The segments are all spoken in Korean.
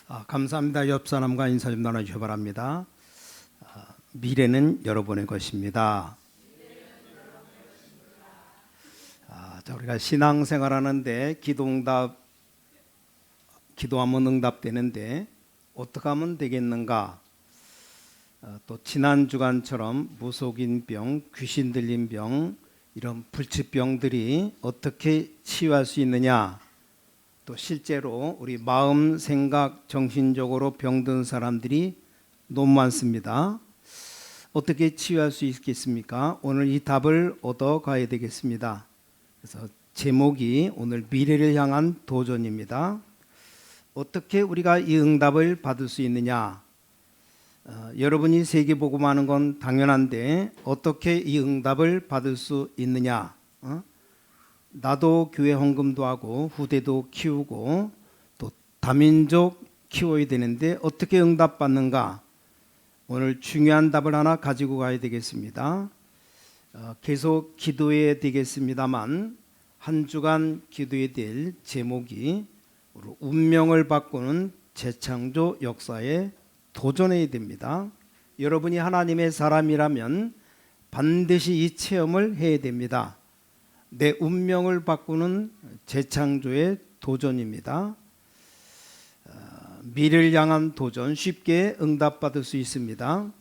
감사합니다. 옆 사람과 인사 좀 나눠주시기 바랍니다. 미래는 여러분의 것입니다. 우리가 신앙생활하는데 기도하면 응답되는데 어떻게 하면 되겠는가? 또 지난 주간처럼 무속인 병, 귀신 들린 병, 이런 불치병들이 어떻게 치유할 수 있느냐? 또 실제로 우리 마음, 생각, 정신적으로 병든 사람들이 너무 많습니다. 어떻게 치유할 수 있겠습니까? 오늘 이 답을 얻어 가야 되겠습니다. 그래서 제목이 오늘 미래를 향한 도전입니다. 어떻게 우리가 이 응답을 받을 수 있느냐? 여러분이 세계복음하는 건 당연한데 어떻게 이 응답을 받을 수 있느냐? 나도 교회 헌금도 하고 후대도 키우고 또 다민족 키워야 되는데 어떻게 응답받는가? 오늘 중요한 답을 하나 가지고 가야 되겠습니다. 계속 기도해야 되겠습니다만 한 주간 기도해야 될 제목이 운명을 바꾸는 재창조 역사에 도전해야 됩니다. 여러분이 하나님의 사람이라면 반드시 이 체험을 해야 됩니다. 내 운명을 바꾸는 재창조의 도전입니다. 미래를 향한 도전, 쉽게 응답받을 수 있습니다.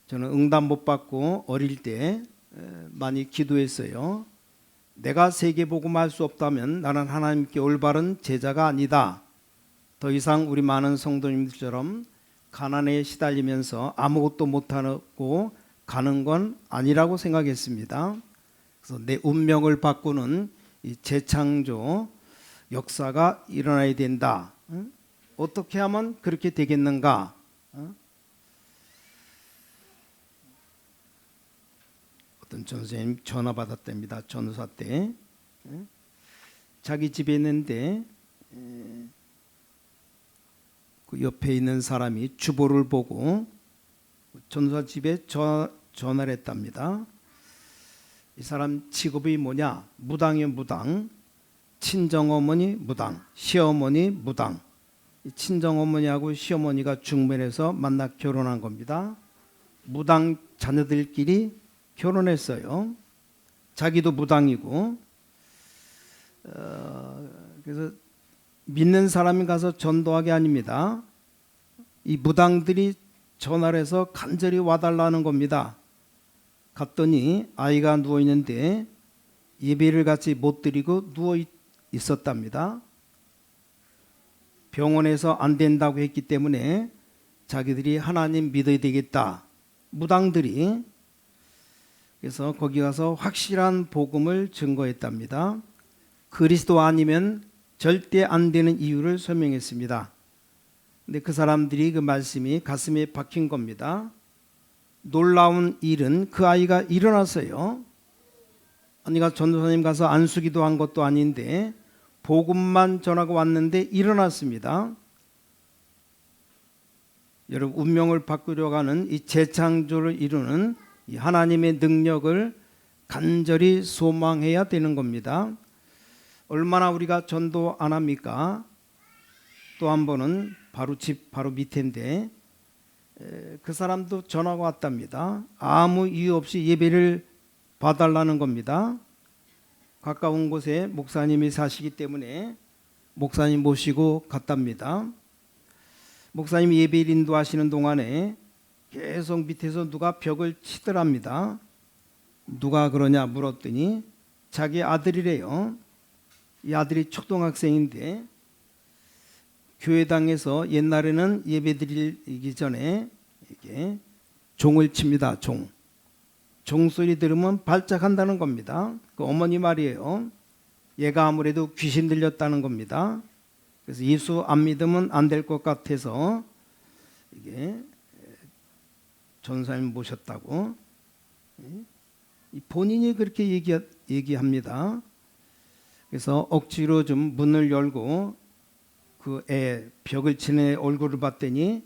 저는 응답 못 받고 어릴 때 많이 기도했어요. 내가 세계복음할 수 없다면 나는 하나님께 올바른 제자가 아니다. 더 이상 우리 많은 성도님들처럼 가난에 시달리면서 아무것도 못하고 가는 건 아니라고 생각했습니다. 그래서 내 운명을 바꾸는 이 재창조 역사가 일어나야 된다. 어떻게 하면 그렇게 되겠는가? 어떤 전선생님 전화 받았답니다. 전도사 때 자기 집에 있는데 그 옆에 있는 사람이 주보를 보고 전도사 집에 전화를 했답니다. 이 사람 직업이 뭐냐? 무당이요, 무당. 친정어머니 무당, 시어머니 무당. 친정어머니하고 시어머니가 중면에서 만나 결혼한 겁니다. 무당 자녀들끼리 결혼했어요. 자기도 무당이고. 그래서 믿는 사람이 가서 전도하게 아닙니다. 이 무당들이 전화를 해서 간절히 와달라는 겁니다. 갔더니 아이가 누워있는데 예배를 같이 못 드리고 누워 있었답니다. 병원에서 안 된다고 했기 때문에 자기들이 하나님 믿어야 되겠다. 무당들이. 그래서 거기 가서 확실한 복음을 증거했답니다. 그리스도 아니면 절대 안 되는 이유를 설명했습니다. 근데 그 사람들이 그 말씀이 가슴에 박힌 겁니다. 놀라운 일은 그 아이가 일어났어요. 언니가 전도사님 가서 안수기도 한 것도 아닌데 복음만 전하고 왔는데 일어났습니다. 여러분, 운명을 바꾸려고 하는 이 재창조를 이루는 이 하나님의 능력을 간절히 소망해야 되는 겁니다. 얼마나 우리가 전도 안 합니까? 또 한 번은 바로 집 바로 밑인데 그 사람도 전화가 왔답니다. 아무 이유 없이 예배를 봐달라는 겁니다. 가까운 곳에 목사님이 사시기 때문에 목사님 모시고 갔답니다. 목사님이 예배를 인도하시는 동안에 계속 밑에서 누가 벽을 치더랍니다. 누가 그러냐 물었더니 자기 아들이래요. 이 아들이 초등학생인데 교회당에서 옛날에는 예배 드리기 전에 이게 종을 칩니다. 종소리 들으면 발작한다는 겁니다. 그 어머니 말이에요. 얘가 아무래도 귀신 들렸다는 겁니다. 그래서 예수 안 믿으면 안 될 것 같아서 이게 전사님 모셨다고 본인이 그렇게 얘기합니다. 그래서 억지로 좀 문을 열고 그 애 벽을 치는 얼굴을 봤더니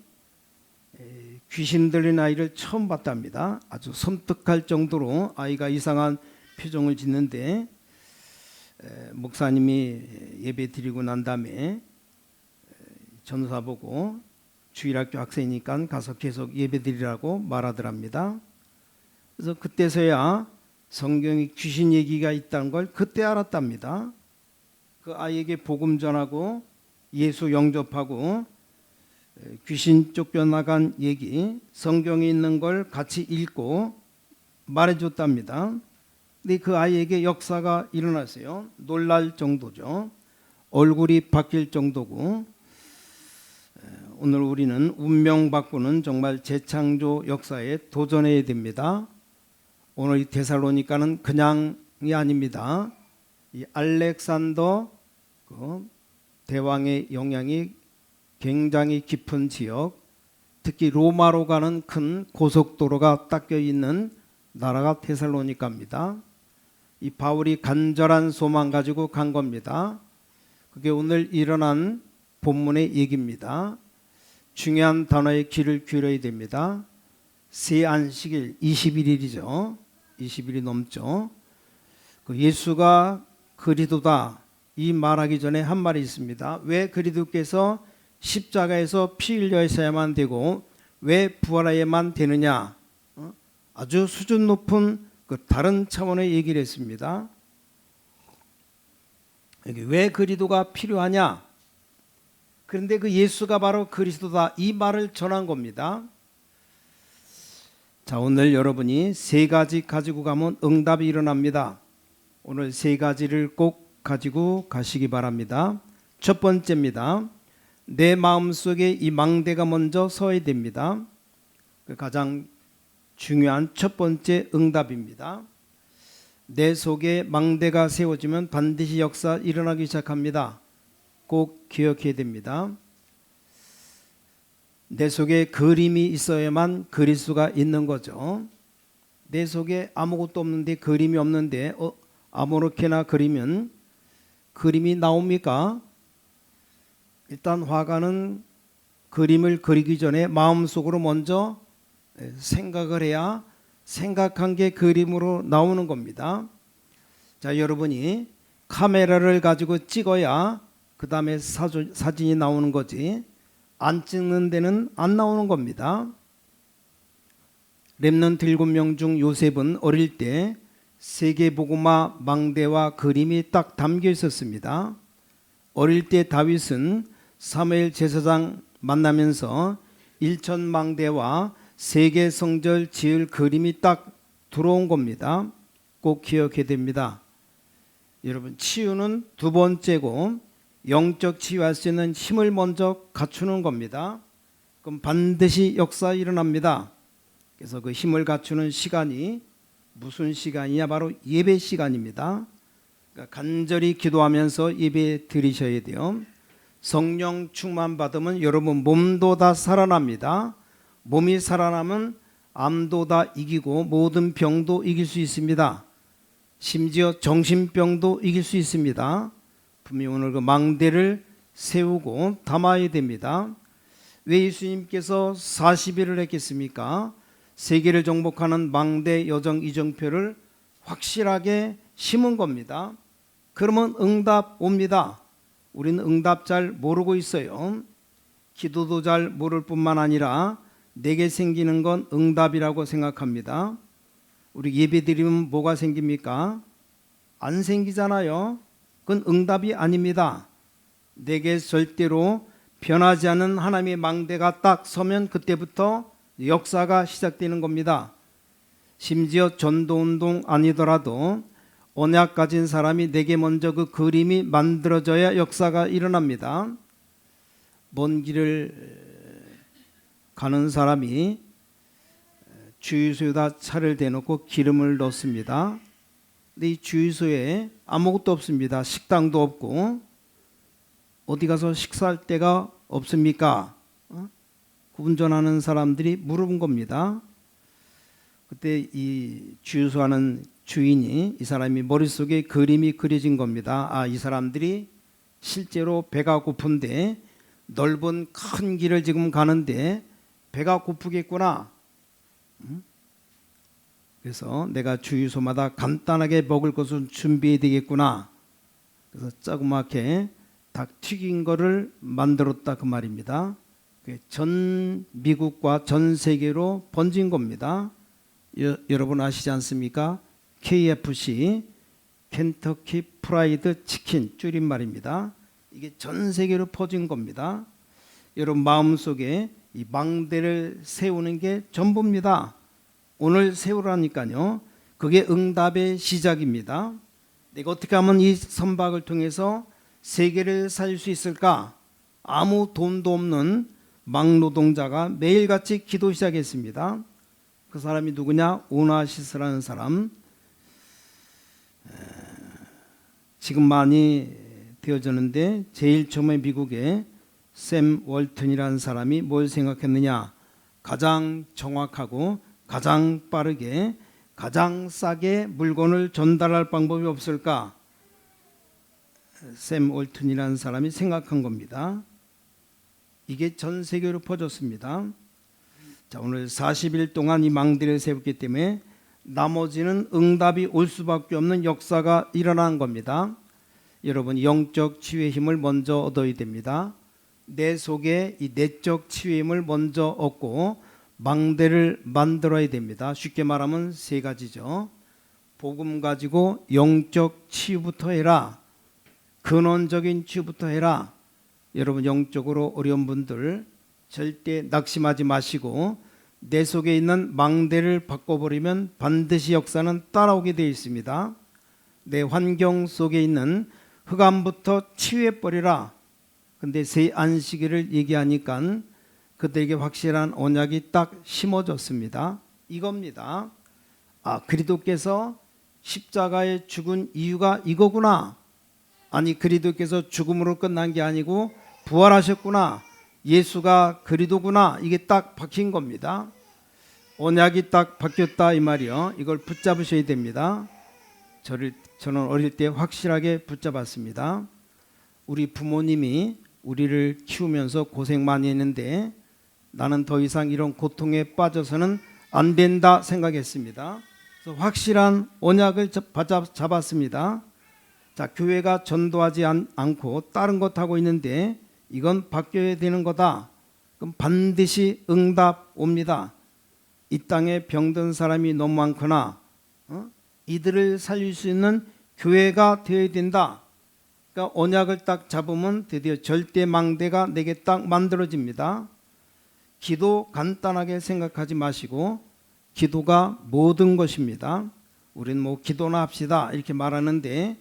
귀신 들린 아이를 처음 봤답니다. 아주 섬뜩할 정도로 아이가 이상한 표정을 짓는데 목사님이 예배 드리고 난 다음에 전사 보고 주일학교 학생이니까 가서 계속 예배드리라고 말하더랍니다. 그래서 그때서야 성경에 귀신 얘기가 있다는 걸 그때 알았답니다. 그 아이에게 복음 전하고 예수 영접하고 귀신 쫓겨나간 얘기 성경에 있는 걸 같이 읽고 말해줬답니다. 근데 그 아이에게 역사가 일어났어요. 놀랄 정도죠. 얼굴이 바뀔 정도고, 오늘 우리는 운명 바꾸는 정말 재창조 역사에 도전해야 됩니다. 오늘 이 데살로니가는 그냥이 아닙니다. 이 알렉산더 대왕의 영향이 굉장히 깊은 지역, 특히 로마로 가는 큰 고속도로가 닦여 있는 나라가 데살로니가입니다. 이 바울이 간절한 소망 가지고 간 겁니다. 그게 오늘 일어난 본문의 얘기입니다. 중요한 단어에 귀를 기울여야 됩니다. 새 안식일 21일이죠. 20일이 넘죠. 그 예수가 그리스도다 이 말하기 전에 한 말이 있습니다. 왜 그리스도께서 십자가에서 피 흘려야만 되고 왜 부활해야만 되느냐? 아주 수준 높은 그 다른 차원의 얘기를 했습니다. 여기 왜 그리스도가 필요하냐? 그런데 그 예수가 바로 그리스도다 이 말을 전한 겁니다. 자, 오늘 여러분이 세 가지 가지고 가면 응답이 일어납니다. 오늘 세 가지를 꼭 가지고 가시기 바랍니다. 첫 번째입니다. 내 마음속에 이 망대가 먼저 서야 됩니다. 가장 중요한 첫 번째 응답입니다. 내 속에 망대가 세워지면 반드시 역사 일어나기 시작합니다. 꼭 기억해야 됩니다. 내 속에 그림이 있어야만 그릴 수가 있는 거죠. 내 속에 아무것도 없는데 그림이 없는데 아무렇게나 그리면 그림이 나옵니까? 일단 화가는 그림을 그리기 전에 마음속으로 먼저 생각을 해야 생각한 게 그림으로 나오는 겁니다. 자, 여러분이 카메라를 가지고 찍어야 그 다음에 사진이 나오는 거지 안 찍는 데는 안 나오는 겁니다. 렘넌트 7명 중 요셉은 어릴 때 세계복음화 망대와 그림이 딱 담겨 있었습니다. 어릴 때 다윗은 사무엘 제사장 만나면서 일천망대와 세계 성절 지을 그림이 딱 들어온 겁니다. 꼭 기억해야 됩니다. 여러분, 치유는 두 번째고 영적 치유할 수 있는 힘을 먼저 갖추는 겁니다. 그럼 반드시 역사 일어납니다. 그래서 그 힘을 갖추는 시간이 무슨 시간이냐? 바로 예배 시간입니다. 그러니까 간절히 기도하면서 예배 드리셔야 돼요. 성령 충만 받으면 여러분 몸도 다 살아납니다. 몸이 살아나면 암도 다 이기고 모든 병도 이길 수 있습니다. 심지어 정신병도 이길 수 있습니다. 분명히 오늘 그 망대를 세우고 담아야 됩니다. 왜 예수님께서 40일을 했겠습니까? 세계를 정복하는 망대 여정 이정표를 확실하게 심은 겁니다. 그러면 응답 옵니다. 우리는 응답 잘 모르고 있어요. 기도도 잘 모를 뿐만 아니라 내게 생기는 건 응답이라고 생각합니다. 우리 예배 드리면 뭐가 생깁니까? 안 생기잖아요. 그건 응답이 아닙니다. 내게 절대로 변하지 않는 하나님의 망대가 딱 서면 그때부터 역사가 시작되는 겁니다. 심지어 전도운동 아니더라도 언약 가진 사람이 내게 먼저 그 그림이 만들어져야 역사가 일어납니다. 먼 길을 가는 사람이 주유소에다 차를 대놓고 기름을 넣습니다. 근데 이 주유소에 아무것도 없습니다. 식당도 없고 어디 가서 식사할 데가 없습니까? 운전하는 사람들이 물어본 겁니다. 그때 이 주유소 하는 주인이 이 사람이 머릿속에 그림이 그려진 겁니다. 아, 이 사람들이 실제로 배가 고픈데 넓은 큰 길을 지금 가는데 배가 고프겠구나. 그래서 내가 주유소마다 간단하게 먹을 것을 준비해야 되겠구나. 그래서 조그맣게 닭 튀긴 거를 만들었다 그 말입니다. 전 미국과 전 세계로 번진 겁니다. 여러분 아시지 않습니까? KFC, 켄터키 프라이드 치킨 줄임말입니다. 이게 전 세계로 퍼진 겁니다. 여러분 마음속에 이 망대를 세우는 게 전부입니다. 오늘 세우라니까요. 그게 응답의 시작입니다. 내가 어떻게 하면 이 선박을 통해서 세계를 살릴 수 있을까? 아무 돈도 없는 막노동자가 매일같이 기도 시작했습니다. 그 사람이 누구냐? 오나시스라는 사람. 지금 많이 되어졌는데 제일 처음에 미국에 샘 월튼이라는 사람이 뭘 생각했느냐? 가장 정확하고 가장 빠르게 가장 싸게 물건을 전달할 방법이 없을까? 샘 월튼이라는 사람이 생각한 겁니다. 이게 전 세계로 퍼졌습니다. 자, 오늘 40일 동안 이 망대를 세웠기 때문에 나머지는 응답이 올 수밖에 없는 역사가 일어난 겁니다. 여러분 영적 치유의 힘을 먼저 얻어야 됩니다. 내 속에 이 내적 치유의 힘을 먼저 얻고 망대를 만들어야 됩니다. 쉽게 말하면 세 가지죠. 복음 가지고 영적 치유부터 해라. 근원적인 치유부터 해라. 여러분 영적으로 어려운 분들 절대 낙심하지 마시고 내 속에 있는 망대를 바꿔버리면 반드시 역사는 따라오게 되어 있습니다. 내 환경 속에 있는 흑암부터 치유해버리라. 근데 새 안식일을 얘기하니까 그들에게 확실한 언약이 딱 심어졌습니다. 이겁니다. 아, 그리스도께서 십자가에 죽은 이유가 이거구나. 아니 그리스도께서 죽음으로 끝난 게 아니고 부활하셨구나. 예수가 그리스도구나. 이게 딱 박힌 겁니다. 언약이 딱 바뀌었다 이 말이요. 이걸 붙잡으셔야 됩니다. 저는 어릴 때 확실하게 붙잡았습니다. 우리 부모님이 우리를 키우면서 고생 많이 했는데 나는 더 이상 이런 고통에 빠져서는 안 된다 생각했습니다. 그래서 확실한 언약을 잡았습니다. 자, 교회가 전도하지 않고 다른 것 하고 있는데 이건 바뀌어야 되는 거다. 그럼 반드시 응답 옵니다. 이 땅에 병든 사람이 너무 많거나 이들을 살릴 수 있는 교회가 되어야 된다. 그러니까 언약을 딱 잡으면 드디어 절대 망대가 내게 딱 만들어집니다. 기도 간단하게 생각하지 마시고 기도가 모든 것입니다. 우리는 뭐 기도나 합시다 이렇게 말하는데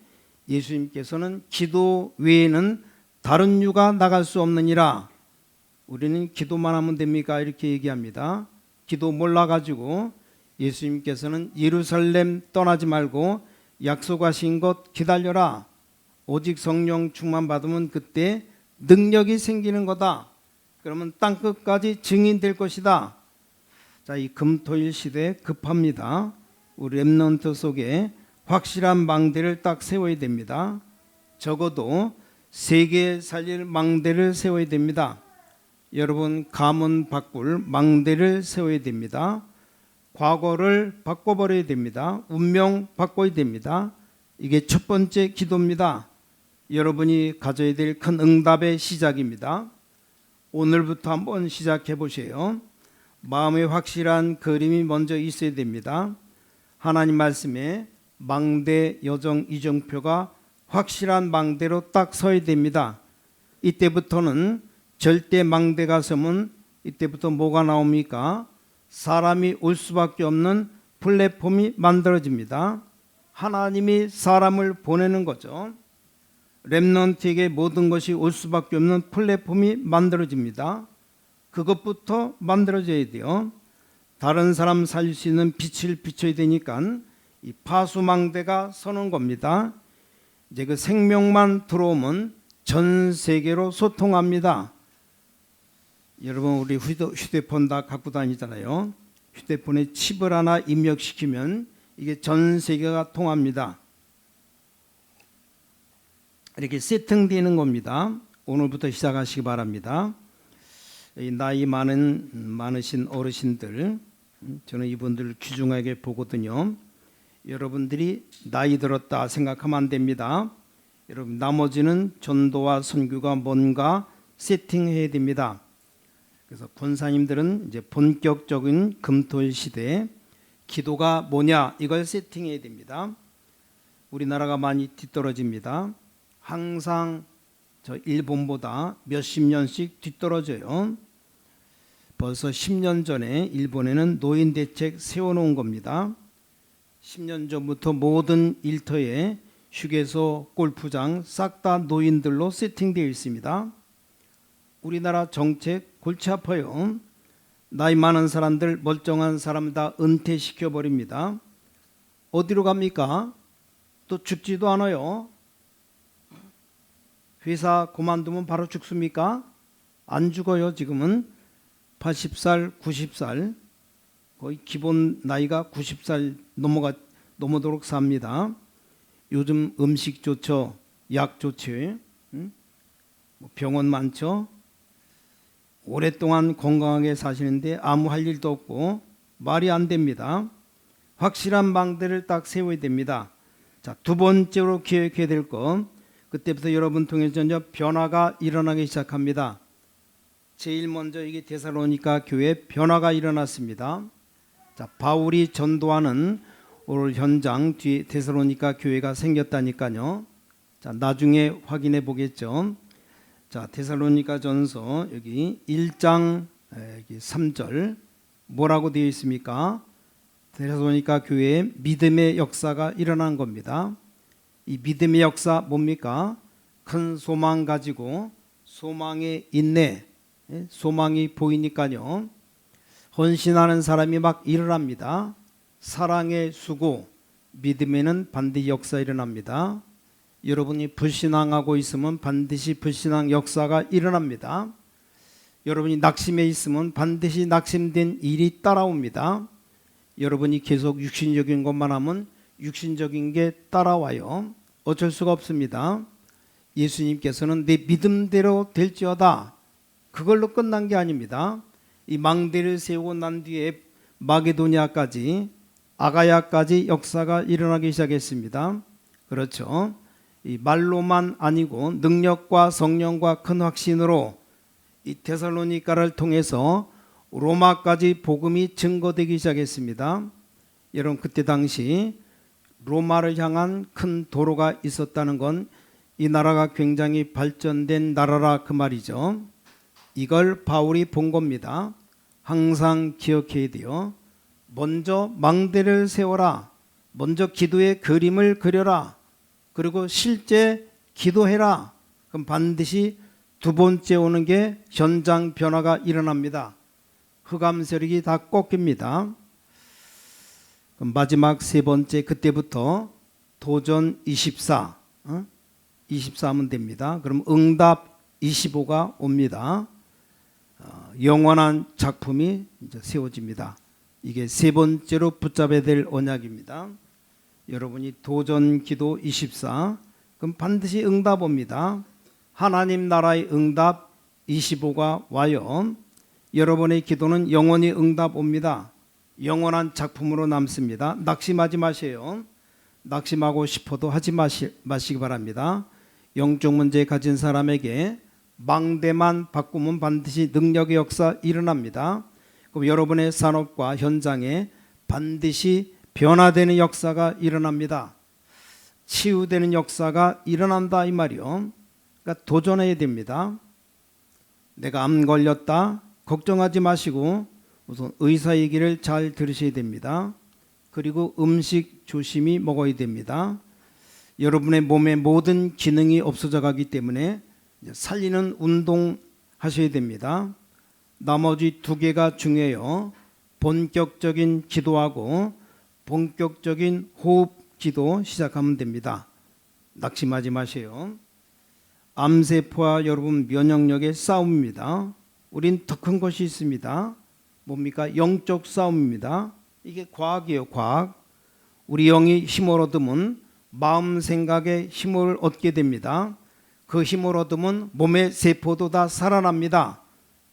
예수님께서는 기도 외에는 다른 유가 나갈 수 없느니라. 우리는 기도만 하면 됩니까? 이렇게 얘기합니다. 기도 몰라가지고 예수님께서는 예루살렘 떠나지 말고 약속하신 것 기다려라. 오직 성령 충만 받으면 그때 능력이 생기는 거다. 그러면 땅끝까지 증인될 것이다. 자, 이 금토일 시대에 급합니다. 우리 렘넌트 속에 확실한 망대를 딱 세워야 됩니다. 적어도 세계 살릴 망대를 세워야 됩니다. 여러분 가문 바꿀 망대를 세워야 됩니다. 과거를 바꿔버려야 됩니다. 운명 바꿔야 됩니다. 이게 첫 번째 기도입니다. 여러분이 가져야 될 큰 응답의 시작입니다. 오늘부터 한번 시작해 보세요. 마음에 확실한 그림이 먼저 있어야 됩니다. 하나님 말씀에 망대 여정 이정표가 확실한 망대로 딱 서야 됩니다. 이때부터는 절대 망대가 서면 이때부터 뭐가 나옵니까? 사람이 올 수밖에 없는 플랫폼이 만들어집니다. 하나님이 사람을 보내는 거죠. 렘넌트에게 모든 것이 올 수밖에 없는 플랫폼이 만들어집니다. 그것부터 만들어져야 돼요. 다른 사람 살릴 수 있는 빛을 비춰야 되니까 이 파수망대가 서는 겁니다. 이제 그 생명만 들어오면 전 세계로 소통합니다. 여러분 우리 휴대폰 다 갖고 다니잖아요. 휴대폰에 칩을 하나 입력시키면 이게 전 세계가 통합니다. 이렇게 세팅되는 겁니다. 오늘부터 시작하시기 바랍니다. 나이 많으신 어르신들, 저는 이분들을 귀중하게 보거든요. 여러분들이 나이 들었다 생각하면 안 됩니다. 여러분 나머지는 전도와 선교가 뭔가 세팅해야 됩니다. 그래서 권사님들은 이제 본격적인 금토일 시대에 기도가 뭐냐 이걸 세팅해야 됩니다. 우리나라가 많이 뒤떨어집니다. 항상 저 일본보다 몇십 년씩 뒤떨어져요. 벌써 10년 전에 일본에는 노인 대책 세워놓은 겁니다. 10년 전부터 모든 일터에 휴게소, 골프장 싹 다 노인들로 세팅되어 있습니다. 우리나라 정책 골치 아파요. 나이 많은 사람들, 멀쩡한 사람 다 은퇴시켜 버립니다. 어디로 갑니까? 또 죽지도 않아요. 회사 그만두면 바로 죽습니까? 안 죽어요. 지금은 80살, 90살 거의 기본 나이가 90살 넘어도록 삽니다. 요즘 음식 좋죠, 약 좋죠, 병원 많죠. 오랫동안 건강하게 사시는데 아무 할 일도 없고 말이 안 됩니다. 확실한 망대를 딱 세워야 됩니다. 자, 두 번째로 기억해야 될 것, 그때부터 여러분 통해서 이제 변화가 일어나기 시작합니다. 제일 먼저 이게 데살로니가 교회에 변화가 일어났습니다. 자, 바울이 전도하는 오늘 현장 뒤에 데살로니가 교회가 생겼다니까요. 자, 나중에 확인해 보겠죠. 자, 데살로니가 전서 여기 1장 여기 3절 뭐라고 되어 있습니까? 데살로니가 교회에 믿음의 역사가 일어난 겁니다. 이 믿음의 역사 뭡니까? 큰 소망 가지고 소망에 인내, 소망이 보이니까요. 헌신하는 사람이 막 일어납니다. 사랑의 수고, 믿음에는 반드시 역사 일어납니다. 여러분이 불신앙하고 있으면 반드시 불신앙 역사가 일어납니다. 여러분이 낙심해 있으면 반드시 낙심된 일이 따라옵니다. 여러분이 계속 육신적인 것만 하면 육신적인 게 따라와요. 어쩔 수가 없습니다. 예수님께서는 내 믿음대로 될지어다, 그걸로 끝난 게 아닙니다. 이 망대를 세우고 난 뒤에 마게도니아까지, 아가야까지 역사가 일어나기 시작했습니다. 그렇죠. 이 말로만 아니고 능력과 성령과 큰 확신으로 이 데살로니가를 통해서 로마까지 복음이 증거되기 시작했습니다. 여러분, 그때 당시 로마를 향한 큰 도로가 있었다는 건 이 나라가 굉장히 발전된 나라라 그 말이죠. 이걸 바울이 본 겁니다. 항상 기억해야 돼요. 먼저 망대를 세워라. 먼저 기도의 그림을 그려라. 그리고 실제 기도해라. 그럼 반드시 두 번째 오는 게 현장 변화가 일어납니다. 흑암 세력이 다 꺾입니다. 그럼 마지막 세 번째, 그때부터 도전 24, 24하면 됩니다. 그럼 응답 25가 옵니다. 영원한 작품이 이제 세워집니다. 이게 세 번째로 붙잡아야 될 언약입니다. 여러분이 도전 기도 24, 그럼 반드시 응답 옵니다. 하나님 나라의 응답 25가 와요. 여러분의 기도는 영원히 응답 옵니다. 영원한 작품으로 남습니다. 낙심하지 마세요. 낙심하고 싶어도 하지 마시기 바랍니다. 영적 문제 가진 사람에게 망대만 바꾸면 반드시 능력의 역사 일어납니다. 그럼 여러분의 산업과 현장에 반드시 변화되는 역사가 일어납니다. 치유되는 역사가 일어난다 이 말이요. 그러니까 도전해야 됩니다. 내가 암 걸렸다, 걱정하지 마시고 우선 의사 얘기를 잘 들으셔야 됩니다. 그리고 음식 조심히 먹어야 됩니다. 여러분의 몸의 모든 기능이 없어져 가기 때문에 살리는 운동 하셔야 됩니다. 나머지 두 개가 중요해요. 본격적인 기도하고 본격적인 호흡 기도 시작하면 됩니다. 낙심하지 마세요. 암세포와 여러분 면역력의 싸움입니다. 우린 더 큰 것이 있습니다. 뭡니까? 영적 싸움입니다. 이게 과학이에요, 과학. 우리 영이 힘을 얻으면 마음 생각에 힘을 얻게 됩니다. 그 힘을 얻으면 몸의 세포도 다 살아납니다.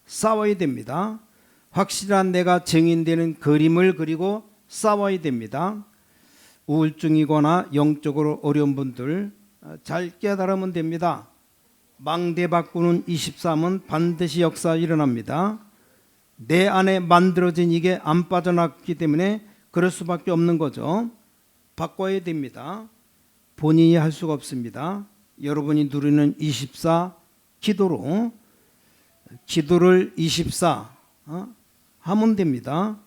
싸워야 됩니다. 확실한 내가 증인되는 그림을 그리고 싸워야 됩니다. 우울증이거나 영적으로 어려운 분들 잘 깨달으면 됩니다. 망대 바꾸는 23은 반드시 역사 일어납니다. 내 안에 만들어진 이게 안 빠져나갔기 때문에 그럴 수밖에 없는 거죠. 바꿔야 됩니다. 본인이 할 수가 없습니다. 여러분이 누리는 24 기도를 24 하면 됩니다.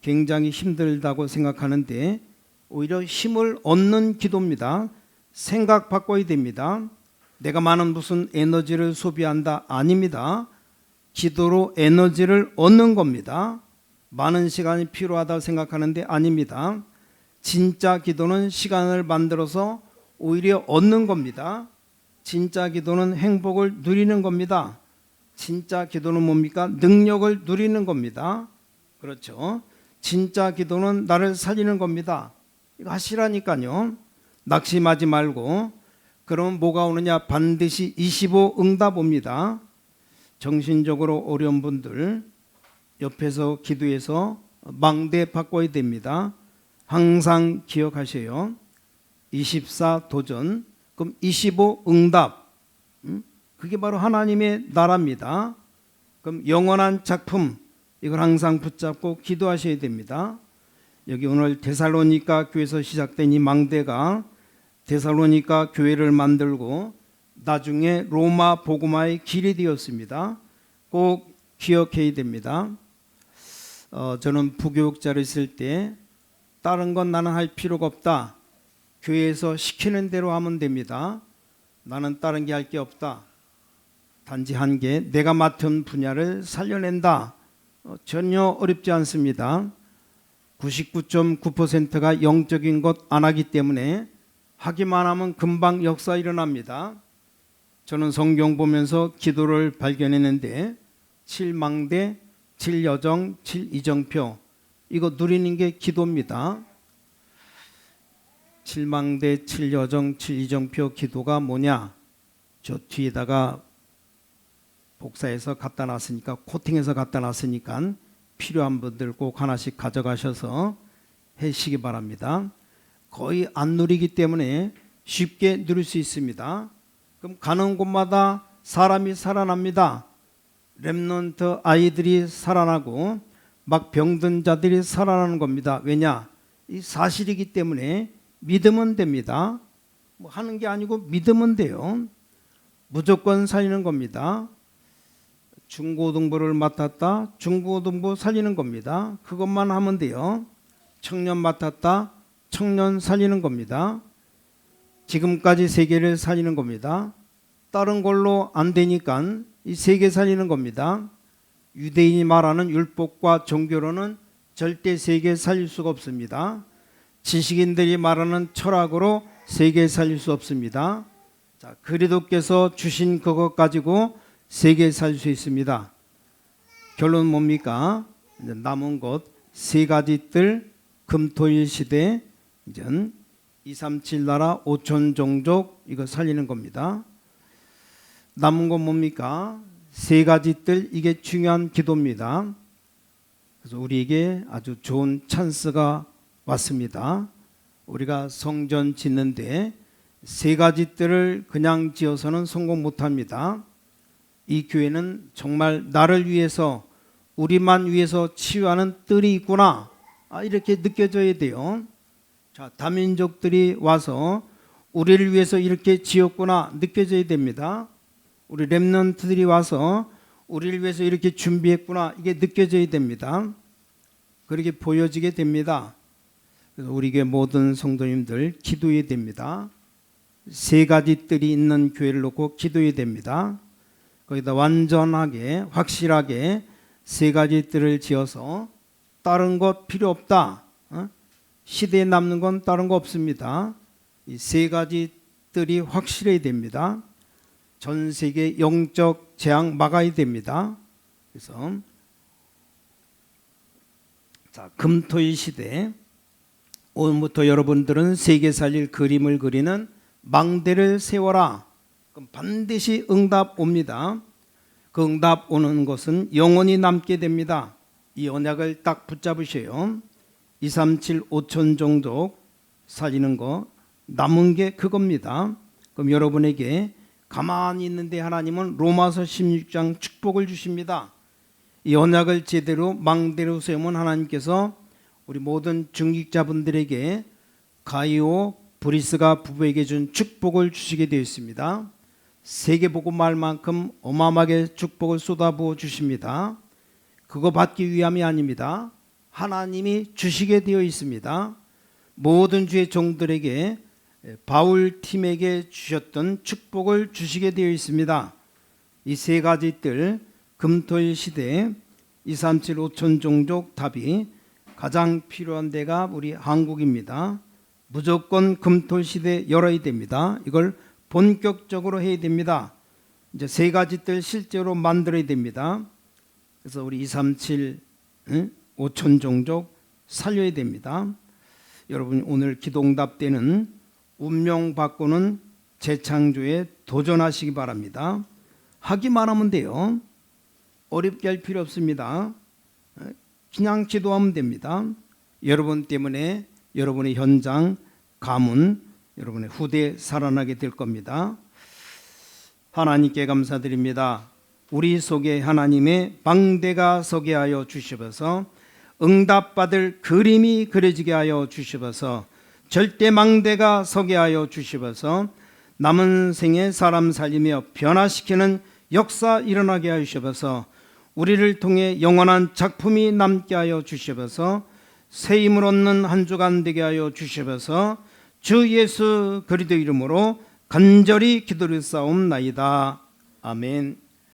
굉장히 힘들다고 생각하는데 오히려 힘을 얻는 기도입니다. 생각 바꿔야 됩니다. 내가 많은 무슨 에너지를 소비한다 아닙니다. 기도로 에너지를 얻는 겁니다. 많은 시간이 필요하다고 생각하는데 아닙니다. 진짜 기도는 시간을 만들어서 오히려 얻는 겁니다. 진짜 기도는 행복을 누리는 겁니다. 진짜 기도는 뭡니까? 능력을 누리는 겁니다. 그렇죠. 진짜 기도는 나를 살리는 겁니다. 이거 하시라니까요. 낙심하지 말고. 그럼 뭐가 오느냐? 반드시 25 응답 옵니다. 정신적으로 어려운 분들 옆에서 기도해서 망대 바꿔야 됩니다. 항상 기억하세요. 24 도전, 그럼 25 응답. 그게 바로 하나님의 나라입니다. 그럼 영원한 작품, 이걸 항상 붙잡고 기도하셔야 됩니다. 여기 오늘 데살로니가 교회에서 시작된 이 망대가 데살로니가 교회를 만들고 나중에 로마 복음화의 길이 되었습니다. 꼭 기억해야 됩니다. 저는 부교육자로 있을 때 다른 건 나는 할 필요가 없다. 교회에서 시키는 대로 하면 됩니다. 나는 다른 게 할 게 없다. 단지 한 개, 내가 맡은 분야를 살려낸다. 전혀 어렵지 않습니다. 99.9%가 영적인 것 안 하기 때문에 하기만 하면 금방 역사 일어납니다. 저는 성경 보면서 기도를 발견했는데 7망대, 7여정, 7이정표 이거 누리는 게 기도입니다. 7망대, 7여정, 7이정표 기도가 뭐냐? 저 뒤에다가 복사해서 갖다 놨으니까 코팅해서 갖다 놨으니까 필요한 분들 꼭 하나씩 가져가셔서 하시기 바랍니다. 거의 안 누리기 때문에 쉽게 누릴 수 있습니다. 그럼 가는 곳마다 사람이 살아납니다. 렘넌트 아이들이 살아나고 막 병든 자들이 살아나는 겁니다. 왜냐? 이 사실이기 때문에 믿으면 됩니다. 뭐 하는 게 아니고 믿으면 돼요. 무조건 살리는 겁니다. 중고등부를 맡았다. 중고등부 살리는 겁니다. 그것만 하면 돼요. 청년 맡았다. 청년 살리는 겁니다. 지금까지 세계를 살리는 겁니다. 다른 걸로 안 되니까 이 세계 살리는 겁니다. 유대인이 말하는 율법과 종교로는 절대 세계 살릴 수가 없습니다. 지식인들이 말하는 철학으로 세계 살릴 수 없습니다. 자, 그리스도께서 주신 그것 가지고 세계 살릴 수 있습니다. 결론은 뭡니까? 이제 남은 것 세 가지 뜰 금토일 시대 이제 237 나라 5천 종족 이거 살리는 겁니다. 남은 건 뭡니까? 세 가지 뜰 이게 중요한 기도입니다. 그래서 우리에게 아주 좋은 찬스가 왔습니다. 우리가 성전 짓는데 세 가지 뜰을 그냥 지어서는 성공 못합니다. 이 교회는 정말 나를 위해서 우리만 위해서 치유하는 뜰이 있구나 이렇게 느껴져야 돼요. 자, 다민족들이 와서 우리를 위해서 이렇게 지었구나 느껴져야 됩니다. 우리 렘넌트들이 와서 우리를 위해서 이렇게 준비했구나 이게 느껴져야 됩니다. 그렇게 보여지게 됩니다. 그래서 우리 교회 모든 성도님들 기도해야 됩니다. 세 가지 뜰이 있는 교회를 놓고 기도해야 됩니다. 거기다 완전하게 확실하게 세 가지 뜰을 지어서 다른 것 필요 없다. 시대에 남는 건 다른 거 없습니다. 이 세 가지 뜰이 확실해야 됩니다. 전 세계 영적 재앙 막아야 됩니다. 그래서 자, 금토일 시대 오늘부터 여러분들은 세계 살릴 그림을 그리는 망대를 세워라. 그럼 반드시 응답 옵니다. 그 응답 오는 것은 영원히 남게 됩니다. 이 언약을 딱 붙잡으셔요. 237 5천 종족 살리는 거 남은 게 그겁니다. 그럼 여러분에게 가만히 있는데 하나님은 로마서 16장 축복을 주십니다. 이 언약을 제대로 망대로 세우면 하나님께서 우리 모든 중직자분들에게 가이오 브리스가 부부에게 준 축복을 주시게 되어 있습니다. 세계복음화할만큼 어마어마하게 축복을 쏟아부어 주십니다. 그거 받기 위함이 아닙니다. 하나님이 주시게 되어 있습니다. 모든 주의 종들에게 바울 팀에게 주셨던 축복을 주시게 되어 있습니다. 이 세 가지 뜰 금토일 시대에 237 5천 종족 답이 가장 필요한 데가 우리 한국입니다. 무조건 금토일 시대에 열어야 됩니다. 이걸 본격적으로 해야 됩니다. 이제 세 가지 뜰 실제로 만들어야 됩니다. 그래서 우리 237 5천 종족 살려야 됩니다. 여러분 오늘 기도응답 때는 운명 바꾸는 재창조에 도전하시기 바랍니다. 하기만 하면 돼요. 어렵게 할 필요 없습니다. 그냥 기도하면 됩니다. 여러분 때문에 여러분의 현장, 가문, 여러분의 후대 살아나게 될 겁니다. 하나님께 감사드립니다. 우리 속에 하나님의 망대가 서게 하여 주시어서 응답받을 그림이 그려지게 하여 주시어서 절대 망대가 서게 하여 주시어서 남은 생에 사람 살리며 변화시키는 역사 일어나게 하여 주시어서 우리를 통해 영원한 작품이 남게 하여 주시어서 새 힘을 얻는 한 주간 되게 하여 주시어서 주 예수 그리스도 이름으로 간절히 기도를 싸움나이다. 아멘.